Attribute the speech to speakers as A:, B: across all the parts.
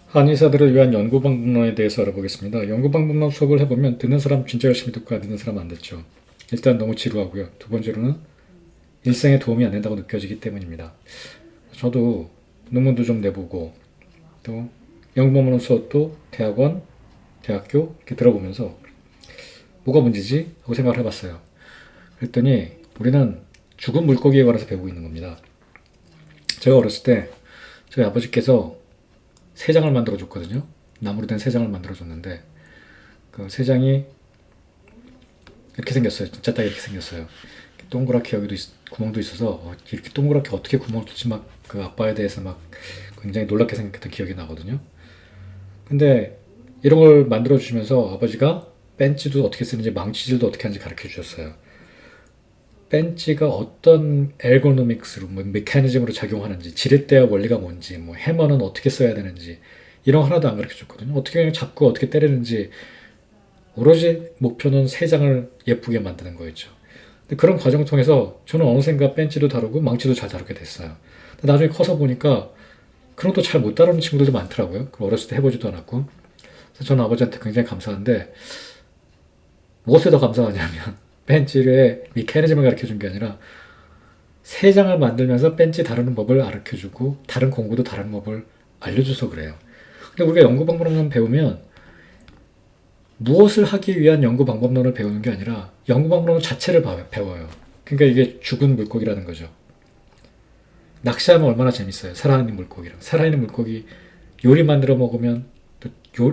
A: 한의사들을 위한 연구방법론에 대해서 알아보겠습니다. 연구방법론 수업을 해보면 듣는 사람 진짜 열심히 듣고 안 듣는 사람 안 듣죠. 일단 너무 지루하고요. 두 번째로는 일생에 도움이 안 된다고 느껴지기 때문입니다. 저도 논문도 좀 내보고 또 연구방법론 수업도 대학원, 대학교 이렇게 들어보면서 뭐가 문제지? 하고 생각을 해봤어요. 그랬더니 우리는 죽은 물고기에 관해서 배우고 있는 겁니다. 제가 어렸을 때 저희 아버지께서 새장을 만들어 줬거든요. 나무로 된 새장을 만들어 줬는데 그 새장이 이렇게 생겼어요. 진짜 딱 이렇게 생겼어요. 동그랗게 여기도 구멍도 있어서 이렇게 동그랗게 어떻게 구멍을 뚫지 막 그 아빠에 대해서 막 굉장히 놀랍게 생각했던 기억이 나거든요. 근데 이런 걸 만들어 주시면서 아버지가 벤치도 어떻게 쓰는지 망치질도 어떻게 하는지 가르쳐 주셨어요. 벤치가 어떤 에르고노믹스로 뭐 메커니즘으로 작용하는지 지렛대와 원리가 뭔지 뭐 해머는 어떻게 써야 되는지 이런 거 하나도 안 가르쳐 줬거든요. 어떻게 그냥 잡고 어떻게 때리는지 오로지 목표는 세 장을 예쁘게 만드는 거였죠. 근데 그런 과정을 통해서 저는 어느샌가 벤치도 다루고 망치도 잘 다루게 됐어요. 근데 나중에 커서 보니까 그런 것도 잘 못 다루는 친구들도 많더라고요. 어렸을 때 해보지도 않았고. 그래서 저는 아버지한테 굉장히 감사한데 무엇에 더 감사하냐면 벤치의 메커니즘을 가르쳐 준 게 아니라 세 장을 만들면서 벤치 다루는 법을 가르쳐 주고 다른 공구도 다루는 법을 알려줘서 그래요. 근데 우리가 연구 방법론을 배우면 무엇을 하기 위한 연구 방법론을 배우는 게 아니라 연구 방법론 자체를 배워요. 그러니까 이게 죽은 물고기라는 거죠. 낚시하면 얼마나 재밌어요. 살아있는 물고기랑. 살아있는 물고기 요리 만들어 먹으면 또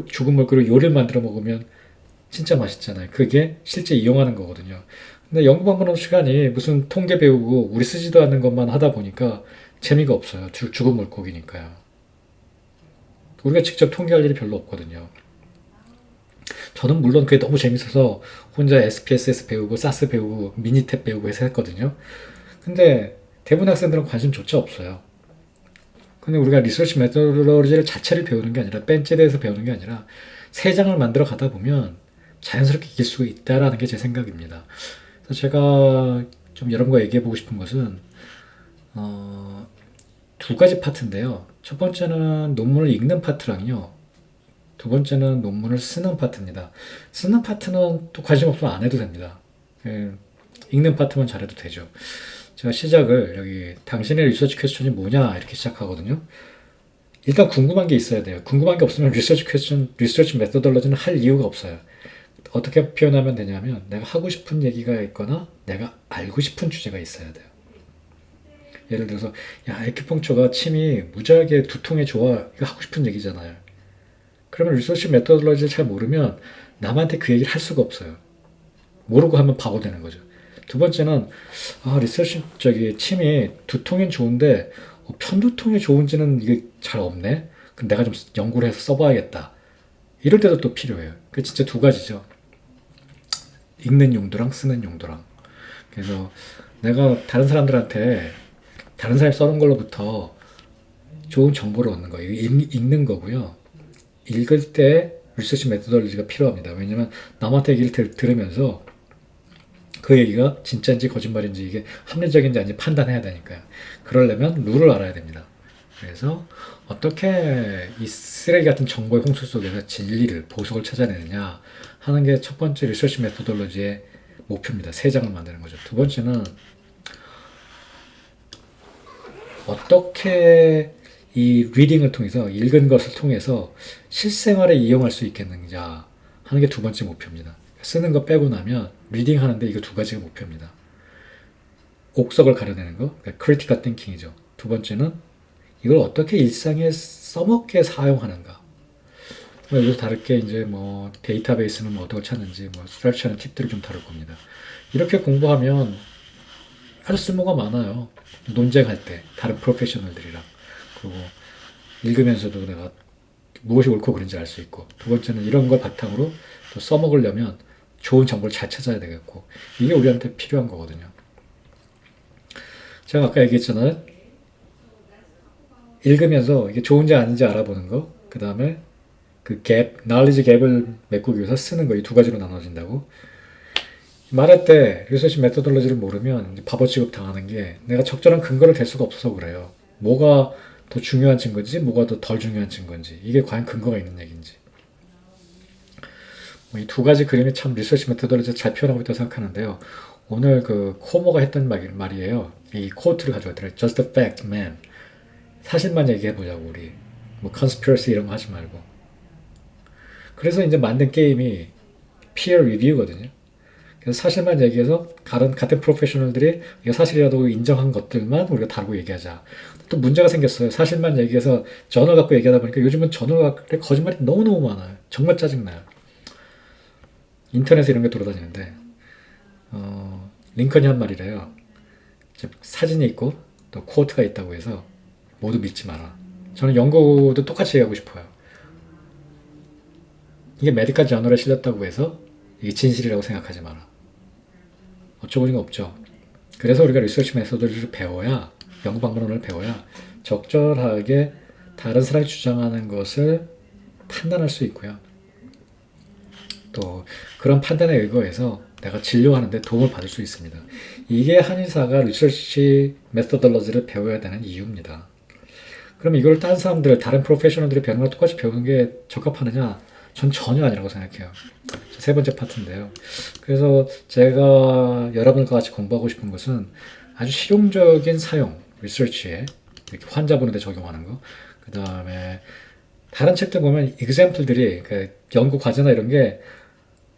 A: 죽은 물고기로 요리를 만들어 먹으면 진짜 맛있잖아요. 그게 실제 이용하는 거거든요. 근데 연구 방법 시간이 무슨 통계 배우고 우리 쓰지도 않는 것만 하다 보니까 재미가 없어요. 죽은 물고기니까요. 우리가 직접 통계할 일이 별로 없거든요. 저는 물론 그게 너무 재밌어서 혼자 SPSS 배우고 사스 배우고 미니탭 배우고 해서 했거든요. 근데 대부분 학생들은 관심조차 없어요. 근데 우리가 리서치 메토로지를 자체를 배우는 게 아니라 벤치에 대해서 배우는 게 아니라 세 장을 만들어 가다 보면 자연스럽게 이길 수가 있다라는 게 제 생각입니다. 그래서 제가 좀 여러분과 얘기해 보고 싶은 것은 두 가지 파트인데요. 첫 번째는 논문을 읽는 파트랑요. 두 번째는 논문을 쓰는 파트입니다. 쓰는 파트는 또 관심 없으면 안 해도 됩니다. 예, 읽는 파트만 잘해도 되죠. 제가 시작을 여기 당신의 리서치 퀘스천이 뭐냐 이렇게 시작하거든요. 일단 궁금한 게 있어야 돼요. 궁금한 게 없으면 리서치 퀘스천, 리서치 메서덜러지는 할 이유가 없어요. 어떻게 표현하면 되냐면 내가 하고 싶은 얘기가 있거나 내가 알고 싶은 주제가 있어야 돼요. 예를 들어서 야 에큐펑처가 침이 무지하게 두통에 좋아 이거 하고 싶은 얘기잖아요. 그러면 리서치 메서덜러지를 잘 모르면 남한테 그 얘기를 할 수가 없어요. 모르고 하면 바보 되는 거죠. 두 번째는 리서치 침이 두통엔 좋은데 편두통에 좋은지는 이게 잘 없네. 그럼 내가 좀 연구를 해서 써봐야겠다. 이럴 때도 또 필요해요. 그 진짜 두 가지죠. 읽는 용도랑 쓰는 용도랑. 그래서 내가 다른 사람들한테 다른 사람이 써놓은 걸로부터 좋은 정보를 얻는 거예요. 읽는 거고요. 읽을 때 리서치 메토돌리지가 필요합니다. 왜냐면 남한테 얘기를 들으면서 그 얘기가 진짜인지 거짓말인지 이게 합리적인지 아닌지 판단해야 되니까요. 그러려면 룰을 알아야 됩니다. 그래서 어떻게 이 쓰레기 같은 정보의 홍수 속에서 진리를, 보석을 찾아내느냐 하는 게 첫 번째 리서치 메토돌로지의 목표입니다. 세 장을 만드는 거죠. 두 번째는 어떻게 이 리딩을 통해서 읽은 것을 통해서 실생활에 이용할 수 있겠느냐 하는 게 두 번째 목표입니다. 쓰는 거 빼고 나면 리딩 하는데 이거 두 가지가 목표입니다. 옥석을 가려내는 거, 그러니까 크리티컬 띵킹이죠. 두 번째는 이걸 어떻게 일상에 써먹게 사용하는가. 여기서 다룰 게 이제 뭐 데이터베이스는 뭐 어떻게 찾는지 뭐 서치하는 팁들을 좀 다룰 겁니다. 이렇게 공부하면 아주 쓸모가 많아요. 논쟁할 때 다른 프로페셔널들이랑. 그리고 읽으면서도 내가 무엇이 옳고 그른지 알 수 있고, 두 번째는 이런 걸 바탕으로 또 써먹으려면 좋은 정보를 잘 찾아야 되겠고, 이게 우리한테 필요한 거거든요. 제가 아까 얘기했잖아요. 읽으면서 이게 좋은지 아닌지 알아보는 거, 그 다음에 그 knowledge 갭을 메꾸기 위해서 쓰는 거, 이 두 가지로 나눠진다고. 말할 때 리서치 메토돌로지를 모르면 바보 취급 당하는 게 내가 적절한 근거를 댈 수가 없어서 그래요. 뭐가 더 중요한 증거인지 뭐가 더 덜 중요한 증거인지 이게 과연 근거가 있는 얘기인지 이 두 가지 그림이 참 리서치 메토드를 잘 표현하고 있다고 생각하는데요. 오늘 그 코모가 했던 말이에요. 이 코트를 가져왔더래요. Just a fact, man. 사실만 얘기해 보자고 우리 뭐 conspiracy 이런 거 하지 말고. 그래서 이제 만든 게임이 peer review거든요. 그래서 사실만 얘기해서 같은 프로페셔널들이 이게 사실이라도 인정한 것들만 우리가 다루고 얘기하자. 또 문제가 생겼어요. 사실만 얘기해서 저널 갖고 얘기하다 보니까 요즘은 저널 갖고 거짓말이 너무너무 많아요. 정말 짜증나요. 인터넷에 이런 게 돌아다니는데 링컨이 한 말이래요. 사진이 있고 또 코트가 있다고 해서 모두 믿지 마라. 저는 연구도 똑같이 얘기하고 싶어요. 이게 메디컬 저널에 실렸다고 해서 이게 진실이라고 생각하지 마라. 어쩌고 저쩌고 없죠. 그래서 우리가 리서치 메소드를 배워야 연구 방법론을 배워야 적절하게 다른 사람이 주장하는 것을 판단할 수 있고요. 또 그런 판단에 의거해서 내가 진료하는데 도움을 받을 수 있습니다. 이게 한의사가 리서치 메소돌로지를 배워야 되는 이유입니다. 그럼 이걸 다른 사람들, 다른 프로페셔널들이 배우는 걸 똑같이 배우는 게 적합하느냐? 전 전혀 아니라고 생각해요. 세 번째 파트인데요. 그래서 제가 여러분과 같이 공부하고 싶은 것은 아주 실용적인 사용, 리서치에 이렇게 환자 보는데 적용하는 거. 그 다음에 다른 책들 보면 example들이 그 연구 과제나 이런 게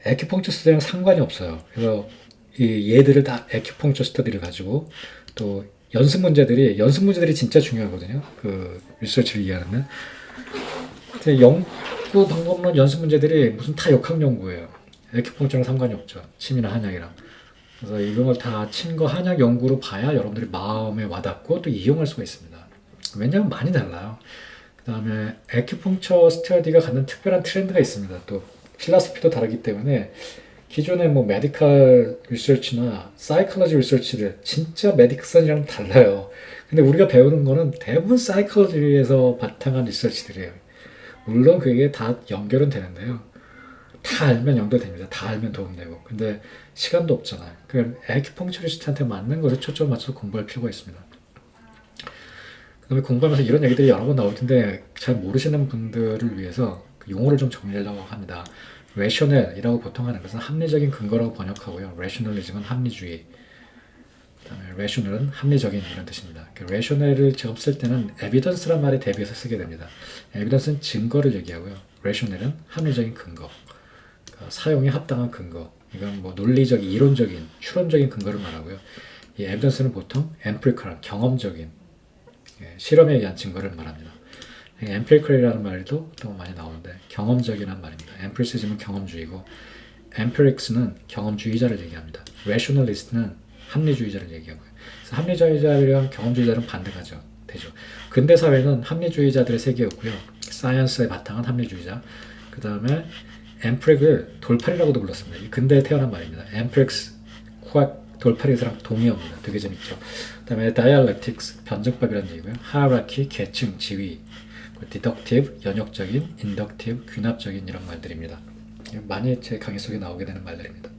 A: 에큐펑처 스터디랑 상관이 없어요. 그래서 이 얘들을 다 에큐펑처 스터디를 가지고 또 연습 문제들이 진짜 중요하거든요. 그 리서치를 이해하는. 근데 연구 방법론 연습 문제들이 무슨 다 역학 연구예요. 에큐펑처랑 상관이 없죠. 침이나 한약이랑. 그래서 이걸 다 침과 한약 연구로 봐야 여러분들이 마음에 와닿고 또 이용할 수가 있습니다. 왜냐하면 많이 달라요. 그 다음에 에큐펑처 스터디가 갖는 특별한 트렌드가 있습니다. 또 필라소피도 다르기 때문에 기존의 뭐 메디컬 리서치나 사이콜로지 리서치들 진짜 메디컬이랑 달라요. 근데 우리가 배우는 거는 대부분 사이콜로지에서 바탕한 리서치들이에요. 물론 그게 다 연결은 되는데요. 다 알면 연결됩니다. 다 알면 도움되고. 근데 시간도 없잖아요. 그럼 에큐펑처리스트한테 맞는 것에 초점을 맞춰서 공부할 필요가 있습니다. 그 다음에 공부하면서 이런 얘기들이 여러 번 나올 텐데 잘 모르시는 분들을 위해서 그 용어를 좀 정리하려고 합니다. rational이라고 보통 하는 것은 합리적인 근거라고 번역하고요. rationalism은 합리주의. 그 다음에 rational은 합리적인 이런 뜻입니다. rational을 처음 쓸 때는 evidence란 말에 대비해서 쓰게 됩니다. evidence는 증거를 얘기하고요. rational은 합리적인 근거. 그러니까 사용에 합당한 근거. 이건 뭐 논리적인, 이론적인, 추론적인 근거를 말하고요. 이 evidence는 보통 empirical, 경험적인 실험에 의한 증거를 말합니다. empirical이라는 말도 또 많이 나오는데 경험적이라는 말입니다. empiricism은 경험주의고 empirics는 경험주의자를 얘기합니다. rationalist는 합리주의자를 얘기하고요. 그래서 합리주의자랑 경험주의자는 반대가 되죠. 근대 사회는 합리주의자들의 세계였고요. 사이언스에 바탕한 합리주의자. 그 다음에 empiric을 돌팔이라고도 불렀습니다. 이 근대에 태어난 말입니다. empirics, 돌팔이랑 동의어입니다. 되게 재밌죠. 그 다음에 dialectics, 변증법이라는 얘기고요. hierarchy, 계층, 지위. deductive, 연역적인, inductive, 귀납적인 이런 말들입니다. 많이 제 강의 속에 나오게 되는 말들입니다.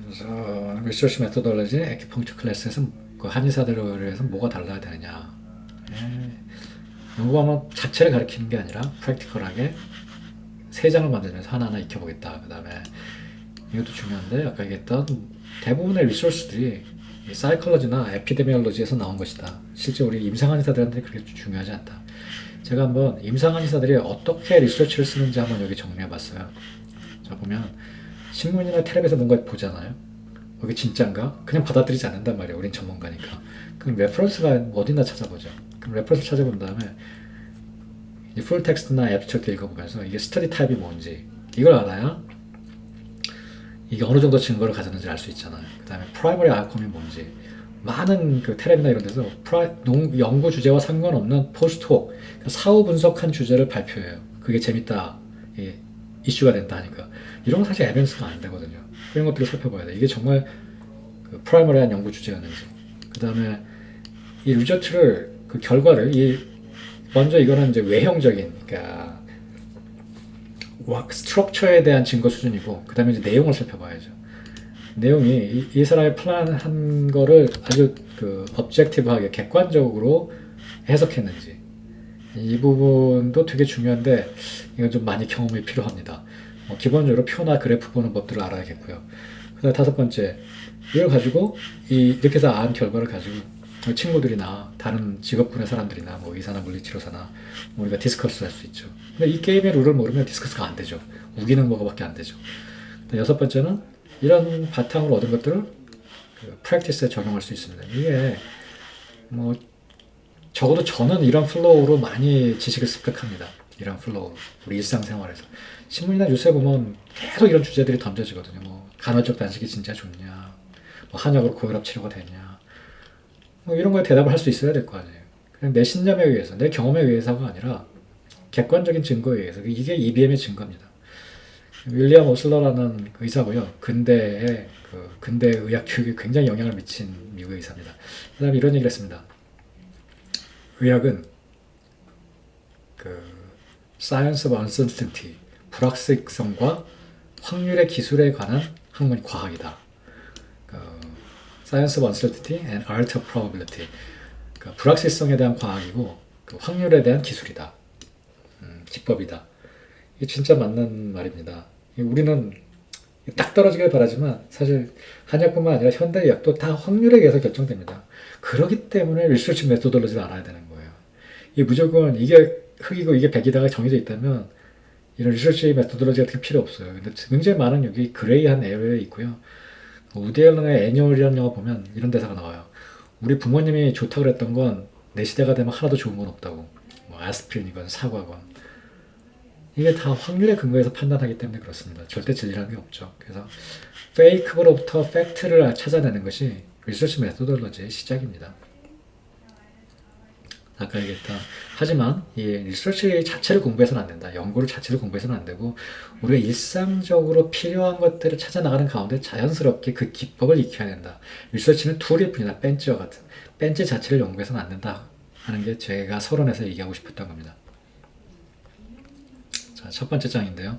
A: 그래서 research methodology, acupuncture class에서 그 한의사들에서 뭐가 달라야 되느냐. 연구방법 자체를 가리키는 게 아니라 practical하게 세 장을 만들면서 하나하나 익혀보겠다. 그 다음에 이것도 중요한데 아까 얘기했던 대부분의 리소스들이 사이콜로지나 에피데미올로지에서 나온 것이다. 실제 우리 임상한의사들한테 그렇게 중요하지 않다. 제가 한번 임상한의사들이 어떻게 리서치를 쓰는지 한번 여기 정리해봤어요. 자 보면 신문이나 텔레비에서 뭔가 보잖아요. 이게 진짜인가? 그냥 받아들이지 않는단 말이에요. 우린 전문가니까. 그럼 레퍼런스가 어디나 찾아보죠. 그럼 레퍼런스 찾아본 다음에 풀 텍스트나 앱스트랙트 읽어보면서 이게 스터디 타입이 뭔지 이걸 알아야 이게 어느 정도 증거를 가졌는지 알 수 있잖아요. 그 다음에 프라이머리 아웃컴이 뭔지 많은 그 텔레비나 이런 데서 연구 주제와 상관없는 포스트혹 그러니까 사후 분석한 주제를 발표해요. 그게 재밌다, 이슈가 된다 하니까 이런 건 사실 에비던스가 안 되거든요. 그런 것들을 살펴봐야 돼. 이게 정말 그 프라이머리한 연구 주제였는지. 그 다음에 이 리저트를 그 결과를 먼저 이거는 이제 외형적인 그러니까 스트럭처에 대한 증거 수준이고 그 다음에 이제 내용을 살펴봐야죠. 내용이 이 사람이 플랜한 거를 아주 그 objective하게 객관적으로 해석했는지 이 부분도 되게 중요한데 이건 좀 많이 경험이 필요합니다. 기본적으로 표나 그래프 보는 법들을 알아야겠고요. 그다음 다섯 번째, 이걸 가지고 이렇게 해서 안 결과를 가지고 친구들이나 다른 직업군의 사람들이나 뭐 의사나 물리치료사나 우리가 디스커스 할 수 있죠. 근데 이 게임의 룰을 모르면 디스커스가 안 되죠. 우기는 거밖에 안 되죠. 여섯 번째는 이런 바탕으로 얻은 것들을 그 프랙티스에 적용할 수 있습니다. 이게 뭐 적어도 저는 이런 플로우로 많이 지식을 습득합니다. 이런 플로우, 우리 일상생활에서 신문이나 뉴스에 보면 계속 이런 주제들이 던져지거든요. 뭐 간헐적 단식이 진짜 좋냐, 뭐 한약으로 고혈압 치료가 되냐, 뭐 이런 거에 대답을 할 수 있어야 될 거 아니에요. 그냥 내 신념에 의해서, 내 경험에 의해서가 아니라 객관적인 증거에 의해서. 이게 EBM의 증거입니다. 윌리엄 오슬러라는 의사고요. 근대 의학 교육에 굉장히 영향을 미친 미국 의사입니다. 그 다음에 이런 얘기를 했습니다. 의학은 그 Science of Uncertainty, 불확실성과 확률의 기술에 관한 학문이 과학이다. 그 Science of Uncertainty and Art of Probability. 그 불확실성에 대한 과학이고 그 확률에 대한 기술이다. 기법이다. 이게 진짜 맞는 말입니다. 우리는 딱 떨어지길 바라지만 사실 한약뿐만 아니라 현대의학도 다 확률에 의해서 결정됩니다. 그렇기 때문에 리서치 메소돌로지를 알아야 되는 거예요. 이 무조건 이게 흑이고 이게 백이다가 정해져 있다면 이런 리서치 메소돌로지 같은 게 필요 없어요. 근데 굉장히 많은 여기 그레이한 에어에 있고요. 우디 앨런의 애니얼이라는 영화 보면 이런 대사가 나와요. 우리 부모님이 좋다고 그랬던 건 내 시대가 되면 하나도 좋은 건 없다고. 뭐 아스피린이건 사과건. 이게 다 확률에 근거해서 판단하기 때문에 그렇습니다. 절대 진리라는 게 없죠. 그래서 페이크로부터 팩트를 찾아내는 것이 리서치 메소돌로지의 시작입니다. 아까 얘기했던 하지만 이 리서치 자체를 공부해서는 안 된다. 연구를 자체를 공부해서는 안 되고 우리가 일상적으로 필요한 것들을 찾아 나가는 가운데 자연스럽게 그 기법을 익혀야 된다. 리서치는 툴일 뿐이다. 벤치와 같은 벤치 자체를 연구해서는 안 된다 하는 게 제가 서론에서 얘기하고 싶었던 겁니다. 자, 첫 번째 장인데요.